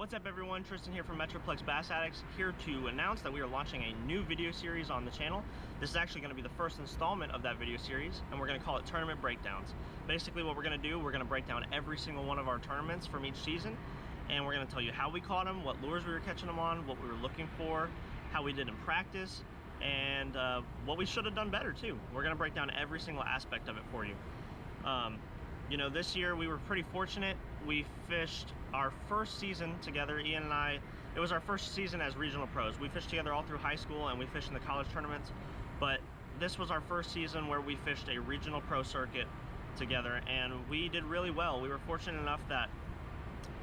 What's up everyone, Tristan here from Metroplex Bass Addicts, here to announce that we are launching a new video series on the channel. This is actually going to be the first installment of that video series, and we're going to call it Tournament Breakdowns. Basically what we're going to do, we're going to break down every single one of our tournaments from each season, and we're going to tell you how we caught them, what lures we were catching them on, what we were looking for, how we did in practice, and what we should have done better too. We're going to break down every single aspect of it for you. You know, this year we were pretty fortunate. We fished our first season together, Ian and I. It was our first season as regional pros. We fished together all through high school and we fished in the college tournaments, but this was our first season where we fished a regional pro circuit together, and we did really well. We were fortunate enough that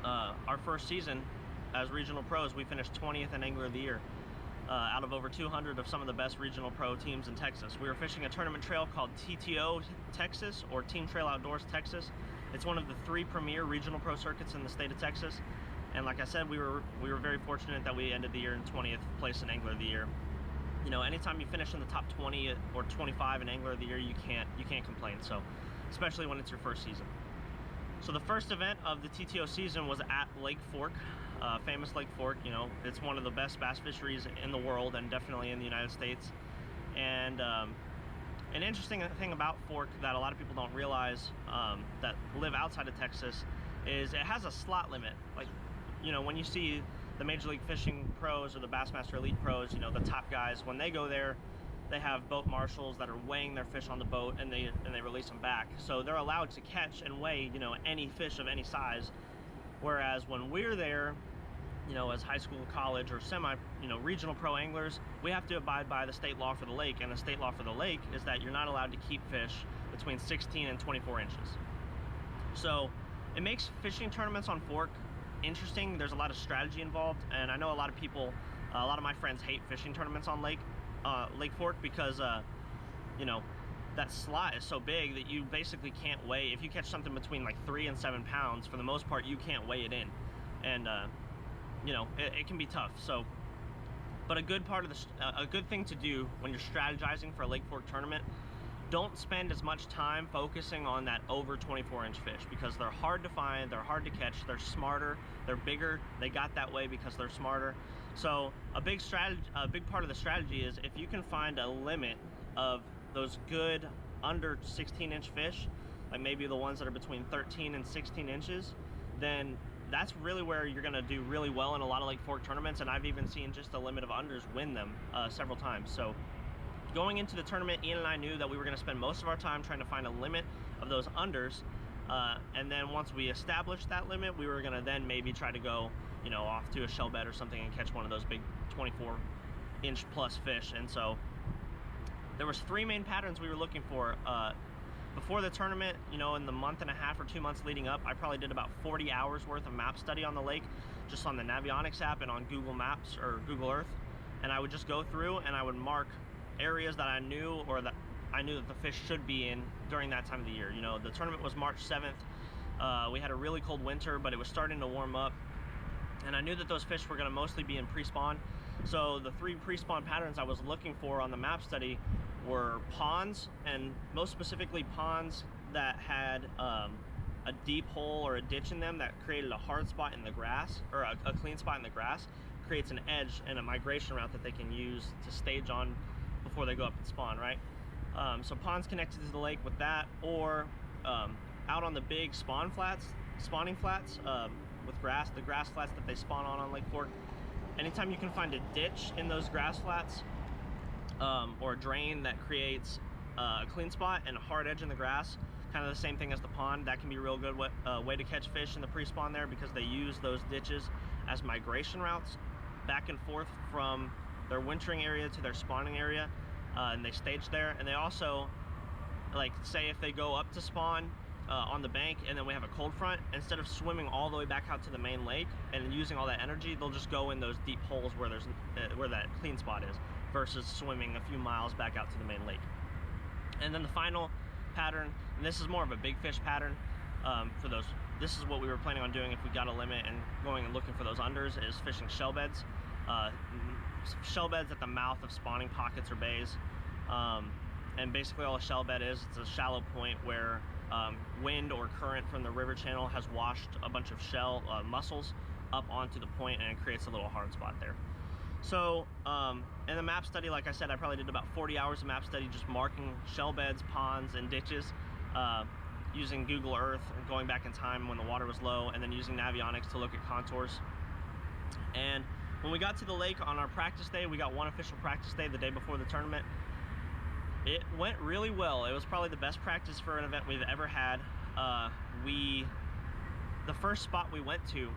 our first season as regional pros, we finished 20th in Angler of the Year. Out of over 200 of some of the best regional pro teams in Texas. We were fishing a tournament trail called TTO Texas, or Team Trail Outdoors Texas. It's one of the 3 premier regional pro circuits in the state of Texas. And like I said, we were very fortunate that we ended the year in 20th place in Angler of the Year. You know, anytime you finish in the top 20 or 25 in Angler of the Year, you can't complain. So, especially when it's your first season. So the first event of the TTO season was at Lake Fork, famous Lake Fork. You know, it's one of the best bass fisheries in the world and definitely in the United States. And an interesting thing about Fork that a lot of people don't realize that live outside of Texas is it has a slot limit. Like, you know, when you see the Major League Fishing pros or the Bassmaster Elite pros, you know, the top guys, when they go there, they have boat marshals that are weighing their fish on the boat, and they release them back. So they're allowed to catch and weigh, you know, any fish of any size. Whereas when we're there, you know, as high school, college, or semi, you know, regional pro anglers, we have to abide by the state law for the lake. And the state law for the lake is that you're not allowed to keep fish between 16 and 24 inches. So it makes fishing tournaments on Fork interesting. There's a lot of strategy involved, and I know a lot of people, a lot of my friends hate fishing tournaments on Lake Fork because you know, that slot is so big that you basically can't weigh. If you catch something between like 3 and 7 pounds, for the most part you can't weigh it in, and you know, it can be tough. So, but a good part of a good thing to do when you're strategizing for a Lake Fork tournament, don't spend as much time focusing on that over 24-inch fish, because they're hard to find, they're hard to catch, they're smarter, they're bigger, they got that way because they're smarter. So a big part of the strategy is if you can find a limit of those good under 16-inch fish, like maybe the ones that are between 13 and 16 inches, then that's really where you're gonna do really well in a lot of Lake Fork tournaments. And I've even seen just a limit of unders win them several times. So going into the tournament, Ian and I knew that we were going to spend most of our time trying to find a limit of those unders, and then once we established that limit, we were going to then maybe try to go, you know, off to a shell bed or something and catch one of those big 24-inch plus fish. And so there was 3 main patterns we were looking for. Before the tournament, you know, in the month and a half or 2 months leading up, I probably did about 40 hours worth of map study on the lake, just on the Navionics app and on Google Maps or Google Earth. And I would just go through and I would mark areas that I knew, or that I knew that the fish should be in during that time of the year. You know, the tournament was March 7th. We had a really cold winter, but it was starting to warm up, and I knew that those fish were going to mostly be in pre-spawn. So the 3 pre-spawn patterns I was looking for on the map study were ponds, and most specifically ponds that had a deep hole or a ditch in them that created a hard spot in the grass, or a clean spot in the grass, creates an edge and a migration route that they can use to stage on before they go up and spawn, right? So ponds connected to the lake with that, or out on the big spawning flats with grass, the grass flats that they spawn on Lake Fork. Anytime you can find a ditch in those grass flats, or a drain that creates a clean spot and a hard edge in the grass, kind of the same thing as the pond, that can be a real good way to catch fish in the pre-spawn there, because they use those ditches as migration routes back and forth from their wintering area to their spawning area, and they stage there. And they also, like, say if they go up to spawn on the bank and then we have a cold front, instead of swimming all the way back out to the main lake and using all that energy, they'll just go in those deep holes where there's where that clean spot is, versus swimming a few miles back out to the main lake. And then the final pattern, and this is more of a big fish pattern, for those, this is what we were planning on doing if we got a limit and going and looking for those unders, is fishing shell beds. Shell beds at the mouth of spawning pockets or bays, and basically all a shell bed is, it's a shallow point where wind or current from the river channel has washed a bunch of shell mussels up onto the point, and it creates a little hard spot there. So in the map study, like I said, I probably did about 40 hours of map study, just marking shell beds, ponds, and ditches, using Google Earth, going back in time when the water was low, and then using Navionics to look at contours. And when we got to the lake on our practice day, we got one official practice day the day before the tournament. It went really well. It was probably the best practice for an event we've ever had. The first spot we went to,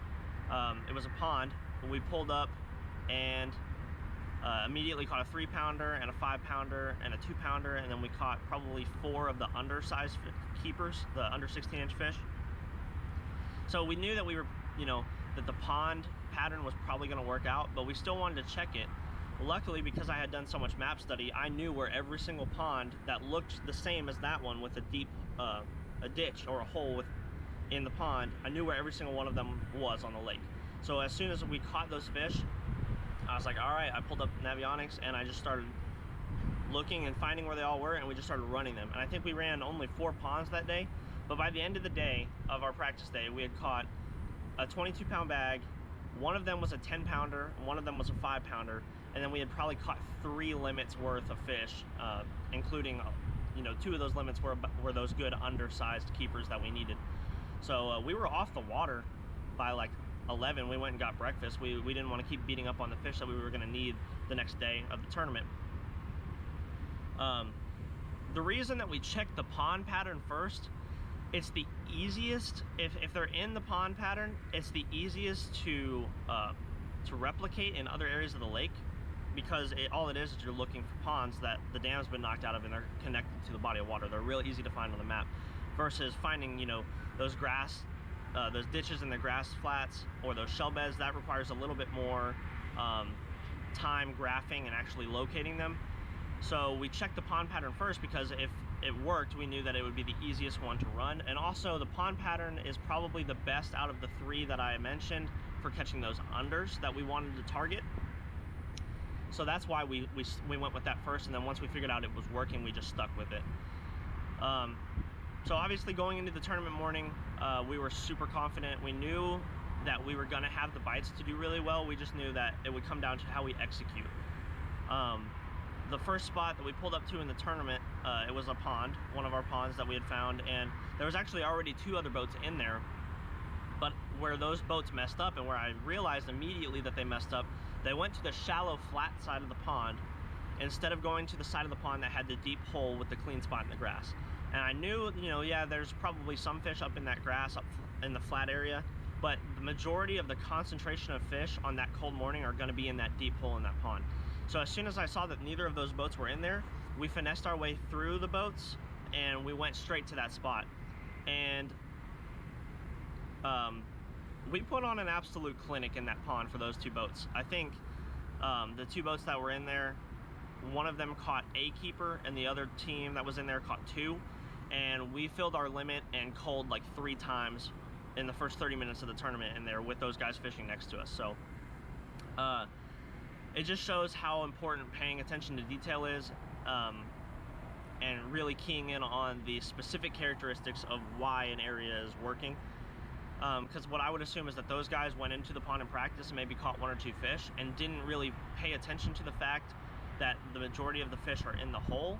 it was a pond. We pulled up and immediately caught a 3-pounder and a 5-pounder and a 2-pounder, and then we caught probably 4 of the undersized keepers, the under 16-inch fish. So we knew that we were, that the pond pattern was probably going to work out, but we still wanted to check it. Luckily, because I had done so much map study, I knew where every single pond that looked the same as that one with a deep, a ditch or a hole in the pond, I knew where every single one of them was on the lake. So as soon as we caught those fish, I was like, all right, I pulled up Navionics and I just started looking and finding where they all were, and we just started running them. And I think we ran only 4 ponds that day, but by the end of the day of our practice day, we had caught a 22-pound bag. One of them was a 10-pounder, one of them was a 5-pounder, and then we had probably caught 3 limits worth of fish, including, 2 of those limits were those good undersized keepers that we needed. So we were off the water by like 11. We went and got breakfast. We didn't want to keep beating up on the fish that we were going to need the next day of the tournament. The reason that we checked the pond pattern first, it's the easiest, if they're in the pond pattern, it's the easiest to replicate in other areas of the lake, because all it is you're looking for ponds that the dam's been knocked out of and they're connected to the body of water. They're real easy to find on the map, versus finding, those those ditches in the grass flats or those shell beds. That requires a little bit more time graphing and actually locating them. So we checked the pond pattern first, because if it worked, we knew that it would be the easiest one to run. And also the pond pattern is probably the best out of the 3 that I mentioned for catching those unders that we wanted to target. So that's why we went with that first, and then once we figured out it was working, we just stuck with it. So obviously going into the tournament morning, we were super confident. We knew that we were gonna have the bites to do really well. We just knew that it would come down to how we execute. The first spot that we pulled up to in the tournament, it was a pond, one of our ponds that we had found, and there was actually already 2 other boats in there. But where those boats messed up, and where I realized immediately that they messed up, they went to the shallow flat side of the pond instead of going to the side of the pond that had the deep hole with the clean spot in the grass. And I knew, yeah, there's probably some fish up in that grass, up in the flat area, but the majority of the concentration of fish on that cold morning are going to be in that deep hole in that pond. So as soon as I saw that neither of those boats were in there, we finessed our way through the boats and we went straight to that spot. And we put on an absolute clinic in that pond for those 2 boats. I think the 2 boats that were in there, one of them caught a keeper and the other team that was in there caught 2. And we filled our limit and culled like 3 times in the first 30 minutes of the tournament in there with those guys fishing next to us. So it just shows how important paying attention to detail is, and really keying in on the specific characteristics of why an area is working. Because what I would assume is that those guys went into the pond in practice and maybe caught 1 or 2 fish and didn't really pay attention to the fact that the majority of the fish are in the hole,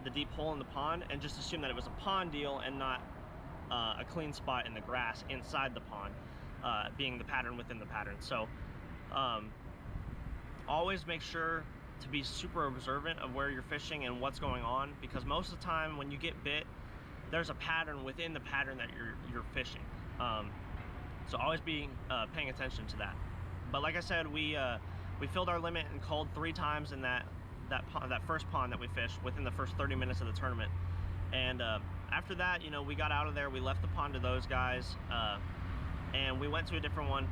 the deep hole in the pond, and just assumed that it was a pond deal and not a clean spot in the grass inside the pond, being the pattern within the pattern. So always make sure to be super observant of where you're fishing and what's going on, because most of the time when you get bit, there's a pattern within the pattern that you're fishing. So always be paying attention to that. But like I said, we filled our limit and culled 3 times in that first pond that we fished within the first 30 minutes of the tournament. And after that, we got out of there. We left the pond to those guys, and we went to a different one.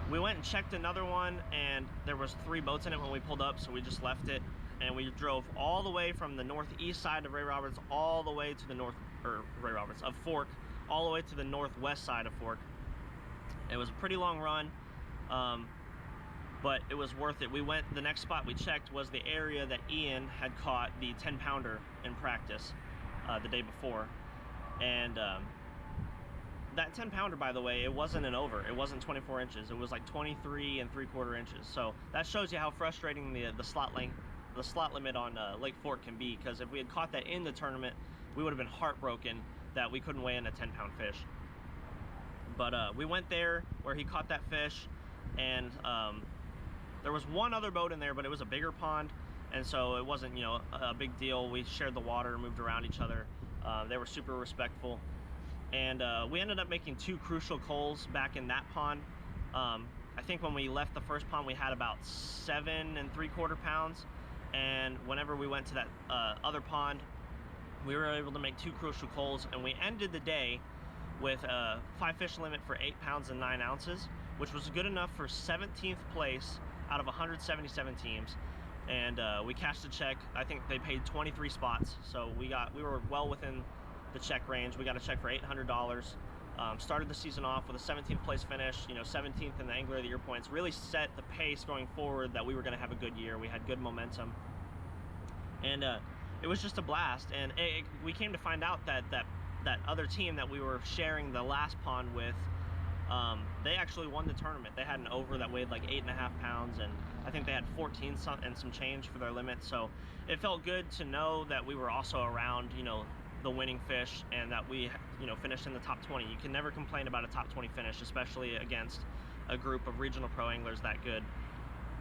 We went and checked another one, and there was 3 boats in it when we pulled up, so we just left it. And we drove all the way from the northeast side of Ray Roberts all the way to the of Fork, all the way to the northwest side of Fork. It was a pretty long run, but it was worth it. The next spot we checked was the area that Ian had caught the 10-pounder in practice the day before. And that 10 pounder, by the way, it wasn't an over. It wasn't 24 inches. It was like 23 3/4 inches. So that shows you how frustrating the slot limit on Lake Fork can be, because if we had caught that in the tournament, we would have been heartbroken that we couldn't weigh in a 10-pound fish. But we went there where he caught that fish, and there was one other boat in there, but it was a bigger pond, and so it wasn't, you know, a big deal. We shared the water, moved around each other. They were super respectful, and we ended up making 2 crucial culls back in that pond. I think when we left the first pond, we had about 7 3/4 pounds, and whenever we went to that other pond, we were able to make 2 crucial culls, and we ended the day with a 5 fish limit for 8 pounds and 9 ounces, which was good enough for 17th place out of 177 teams. And we cashed a check. I think they paid 23 spots, so we were well within the check range. We got a check for $800. Started the season off with a 17th place finish, you know, 17th in the Angler of the Year points. Really set the pace going forward that we were going to have a good year. We had good momentum, and it was just a blast. And we came to find out that that other team that we were sharing the last pond with, they actually won the tournament. They had an over that weighed like 8.5 pounds, and I think they had 14 and some change for their limit. So it felt good to know that we were also around, you know, the winning fish, and that we, you know, finished in the top 20. You can never complain about a top 20 finish, especially against a group of regional pro anglers that good.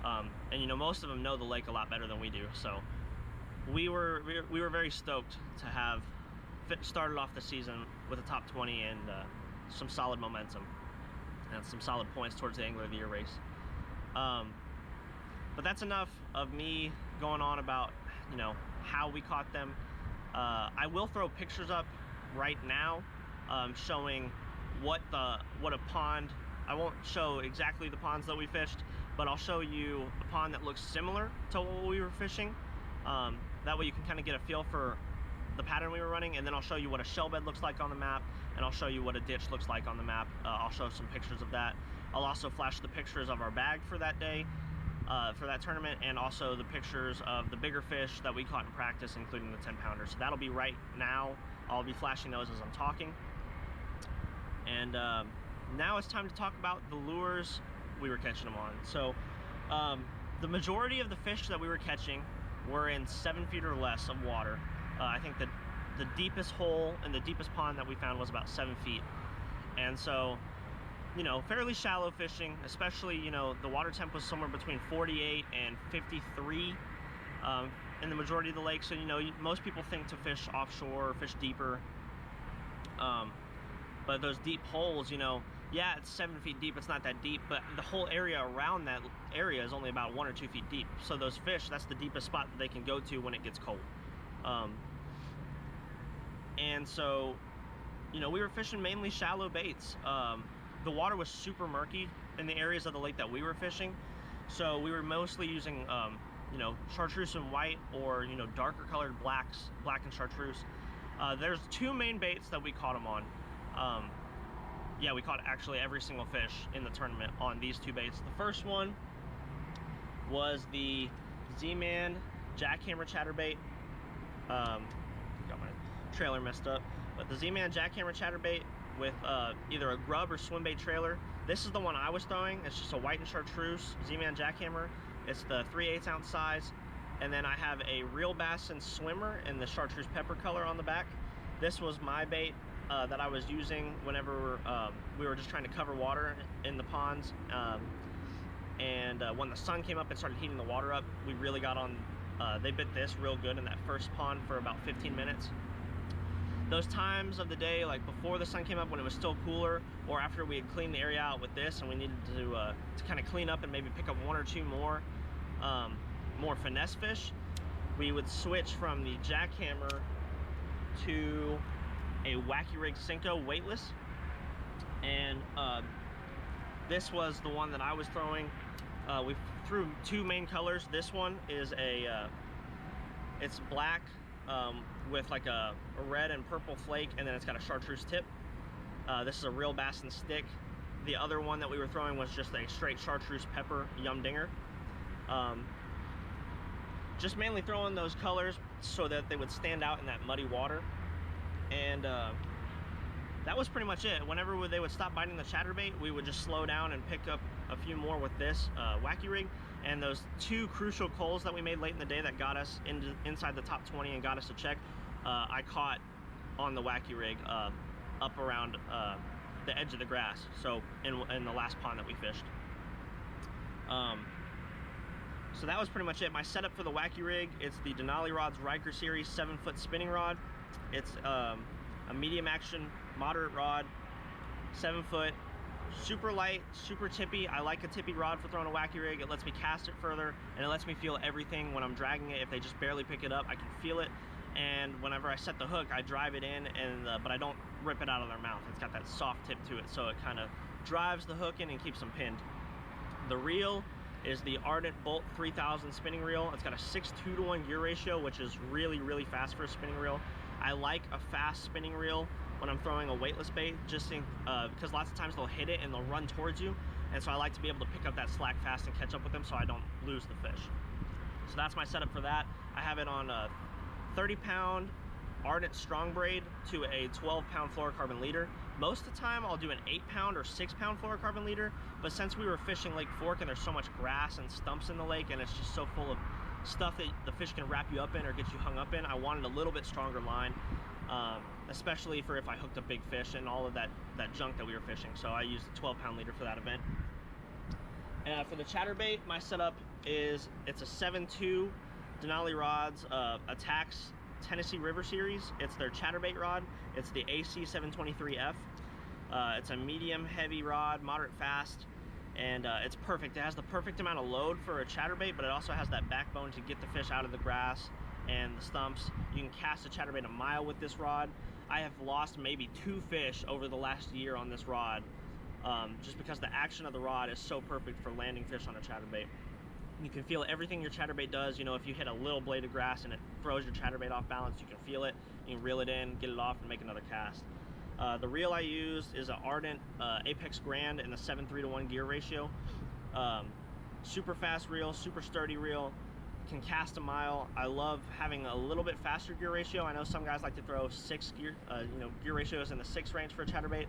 And you know, most of them know the lake a lot better than we do. So we were very stoked to have started off the season with a top 20 and some solid momentum and some solid points towards the Angler of the Year race. But that's enough of me going on about, you know, how we caught them. I will throw pictures up right now showing what a pond. I won't show exactly the ponds that we fished, but I'll show you a pond that looks similar to what we were fishing. That way you can kind of get a feel for the pattern we were running, and then I'll show you what a shell bed looks like on the map, and I'll show you what a ditch looks like on the map. I'll show some pictures of that. I'll also flash the pictures of our bag for that day, for that tournament, and also the pictures of the bigger fish that we caught in practice, including the 10 pounder. So that'll be right now. I'll be flashing those as I'm talking. And now it's time to talk about the lures we were catching them on. So the majority of the fish that we were catching were in 7 feet or less of water. I think that the deepest hole and the deepest pond that we found was about 7 feet. And so, you know, fairly shallow fishing, especially, you know, the water temp was somewhere between 48 and 53 in the majority of the lake. So, you know, most people think to fish offshore or fish deeper. But those deep holes, you know, yeah, it's 7 feet deep, it's not that deep, but the whole area around that area is only about 1 or 2 feet deep. So those fish, that's the deepest spot that they can go to when it gets cold. And so, you know, we were fishing mainly shallow baits. The water was super murky in the areas of the lake that we were fishing. So we were mostly using, you know, chartreuse and white, or, you know, darker colored black and chartreuse. There's 2 main baits that we caught them on. Yeah, we caught actually every single fish in the tournament on these 2 baits. The first one was the Z-Man jackhammer chatterbait. Got my trailer messed up, but the Z-Man jackhammer chatterbait with either a grub or swim bait trailer. This is the one I was throwing. It's just a white and chartreuse Z-Man jackhammer. It's the 3/8 ounce size, and then I have a real bass and swimmer in the chartreuse pepper color on the back. This was my bait that I was using whenever we were just trying to cover water in the ponds, and when the sun came up and started heating the water up, we really got on. They bit this real good in that first pond for about 15 minutes. Those times of the day, like before the sun came up when it was still cooler, or after we had cleaned the area out with this and we needed to kind of clean up and maybe pick up 1 or 2 more finesse fish, we would switch from the jackhammer to a Wacky Rig Setup weightless. And this was the one that I was throwing. We threw 2 main colors. This one is it's black with like a red and purple flake, and then it's got a chartreuse tip. This is a real bass and stick. The other one that we were throwing was just a straight chartreuse pepper yum dinger. Just mainly throwing those colors so that they would stand out in that muddy water. And that was pretty much it. Whenever they would stop biting the chatterbait, we would just slow down and pick up a few more with this Wacky Rig. And those 2 crucial culls that we made late in the day that got us inside the top 20 and got us a check, I caught on the Wacky Rig up around the edge of the grass, so in the last pond that we fished. So that was pretty much it. My setup for the Wacky Rig, it's the Denali Rods Riker Series 7-foot spinning rod. It's a medium action, moderate rod, 7 foot, super light, super tippy. I like a tippy rod for throwing a Wacky Rig. It lets me cast it further, and it lets me feel everything when I'm dragging it. If they just barely pick it up, I can feel it. And whenever I set the hook, I drive it in, and but I don't rip it out of their mouth. It's got that soft tip to it, so it kind of drives the hook in and keeps them pinned. The reel is the Ardent Bolt 3000 spinning reel. It's got a 6:2-to-1 gear ratio, which is really, really fast for a spinning reel. I like a fast spinning reel when I'm throwing a weightless bait, just because lots of times they'll hit it and they'll run towards you, and so I like to be able to pick up that slack fast and catch up with them so I don't lose the fish. So that's my setup for that. I have it on a 30-pound Ardent strong braid to a 12-pound fluorocarbon leader. Most of the time I'll do an 8-pound or 6-pound fluorocarbon leader, but since we were fishing Lake Fork and there's so much grass and stumps in the lake and it's just so full of stuff that the fish can wrap you up in or get you hung up in, I wanted a little bit stronger line, especially for if I hooked a big fish and all of that junk that we were fishing. So I used a 12-pound leader for that event. For the chatterbait, my setup is, it's a 7.2 Denali Rods Attacks Tennessee River Series. It's their chatterbait rod. It's the AC 723F. It's a medium heavy rod, moderate fast, and it's perfect. It has the perfect amount of load for a chatterbait, but it also has that backbone to get the fish out of the grass and the stumps. You can cast a chatterbait a mile with this rod. I have lost maybe 2 fish over the last year on this rod, just because the action of the rod is so perfect for landing fish on a chatterbait. You can feel everything your chatterbait does. You know, if you hit a little blade of grass and it throws your chatterbait off balance, you can feel it. You can reel it in, get it off, and make another cast. The reel I used is an Ardent Apex Grand in the 7:3-to-1 gear ratio. Super fast reel, super sturdy reel, can cast a mile. I love having a little bit faster gear ratio. I know some guys like to throw 6 gear, gear ratios in the 6 range for a chatterbait.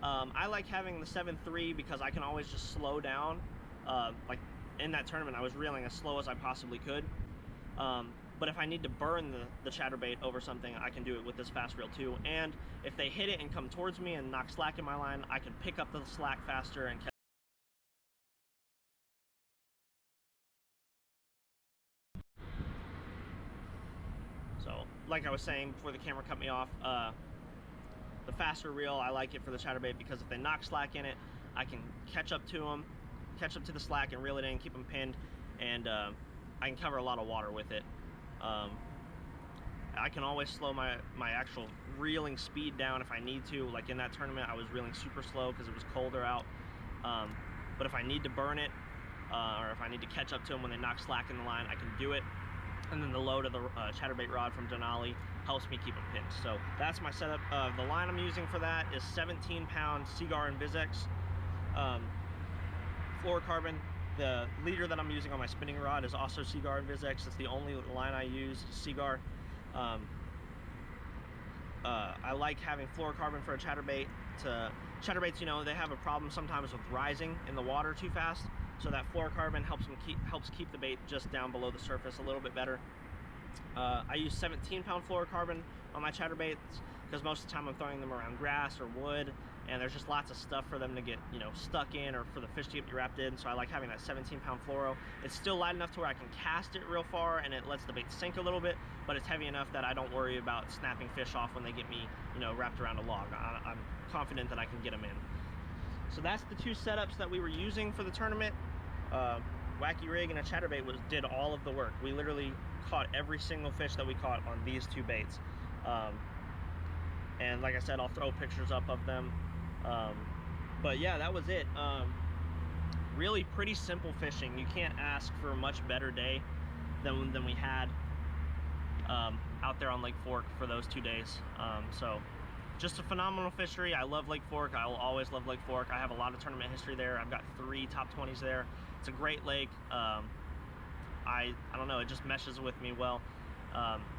I like having the 7.3 because I can always just slow down. Like in that tournament, I was reeling as slow as I possibly could. But if I need to burn the chatterbait over something, I can do it with this fast reel too. And if they hit it and come towards me and knock slack in my line, I can pick up the slack faster and catch. So, like I was saying before the camera cut me off, the faster reel, I like it for the chatterbait because if they knock slack in it, I can catch up to them, catch up to the slack and reel it in, keep them pinned, and I can cover a lot of water with it. I can always slow my actual reeling speed down if I need to. Like in that tournament, I was reeling super slow because it was colder out. But if I need to burn it, or if I need to catch up to them when they knock slack in the line, I can do it. And then the load of the chatterbait rod from Denali helps me keep them pinned. So that's my setup. The line I'm using for that is 17-pound Seagar and Vizex fluorocarbon. The leader that I'm using on my spinning rod is also Seagar and Vizex. It's the only line I use, Seagar. I like having fluorocarbon for a chatterbait. Chatterbaits, you know, they have a problem sometimes with rising in the water too fast. So that fluorocarbon helps keep the bait just down below the surface a little bit better. I use 17-pound fluorocarbon on my chatterbaits because most of the time I'm throwing them around grass or wood, and there's just lots of stuff for them to get, you know, stuck in or for the fish to get wrapped in. So I like having that 17-pound fluoro. It's still light enough to where I can cast it real far and it lets the bait sink a little bit, but it's heavy enough that I don't worry about snapping fish off when they get me, you know, wrapped around a log. I'm confident that I can get them in. So that's the 2 setups that we were using for the tournament. Wacky Rig and a chatterbait did all of the work. We literally caught every single fish that we caught on these 2 baits. And like I said, I'll throw pictures up of them. But yeah, that was it. Really pretty simple fishing. You can't ask for a much better day than we had out there on Lake Fork for those 2 days. So just a phenomenal fishery. I love Lake Fork. I will always love Lake Fork. I have a lot of tournament history there. I've got 3 top 20s there. It's a great lake. I don't know, it just meshes with me well.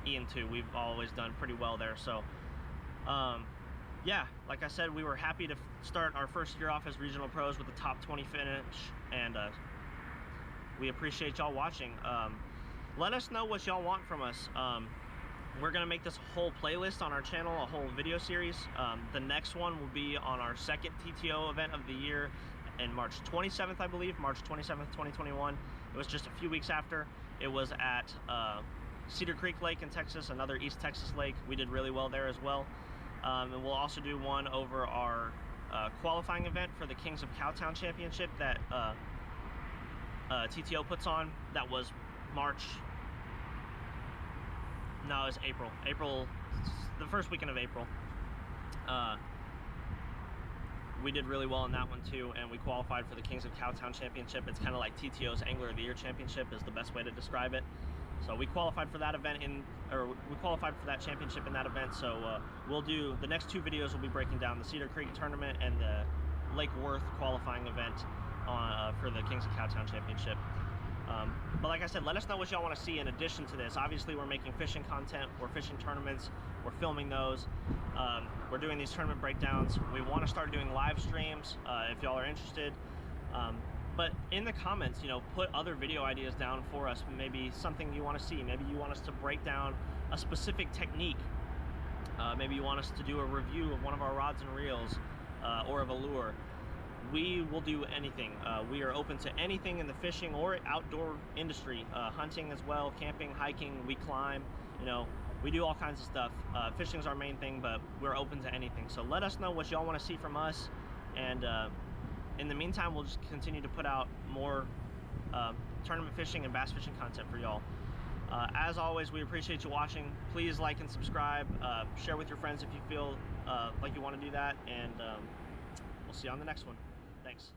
Ian too, we've always done pretty well there. So yeah, like I said, we were happy to start our first year off as regional pros with a top 20 finish, and we appreciate y'all watching. Let us know what y'all want from us. We're gonna make this whole playlist on our channel, a whole video series. The next one will be on our second TTO event of the year in March 27th, I believe, March 27th, 2021. It was just a few weeks after. It was at Cedar Creek Lake in Texas, another East Texas lake. We did really well there as well. And we'll also do one over our qualifying event for the Kings of Cowtown Championship that TTO puts on. That was March. No, it's April, the first weekend of April. We did really well in that one too, and we qualified for the Kings of Cowtown Championship. It's kind of like TTO's Angler of the Year Championship is the best way to describe it. So we qualified for that event we qualified for that championship in that event. So we'll do the next two videos. We'll be breaking down the Cedar Creek tournament and the Lake Worth qualifying event for the Kings of Cowtown Championship. But like I said, let us know what y'all want to see in addition to this. Obviously, we're making fishing content, we're fishing tournaments, we're filming those, we're doing these tournament breakdowns. We want to start doing live streams if y'all are interested. But in the comments, you know, put other video ideas down for us. Maybe something you want to see. Maybe you want us to break down a specific technique. Maybe you want us to do a review of one of our rods and reels or of a lure. We will do anything. We are open to anything in the fishing or outdoor industry, hunting as well, camping, hiking. We climb, you know, we do all kinds of stuff. Fishing is our main thing, but we're open to anything. So let us know what y'all want to see from us, and in the meantime, we'll just continue to put out more tournament fishing and bass fishing content for y'all. As always, we appreciate you watching. Please like and subscribe. Share with your friends if you feel like you want to do that, and we'll see you on the next one. Thanks.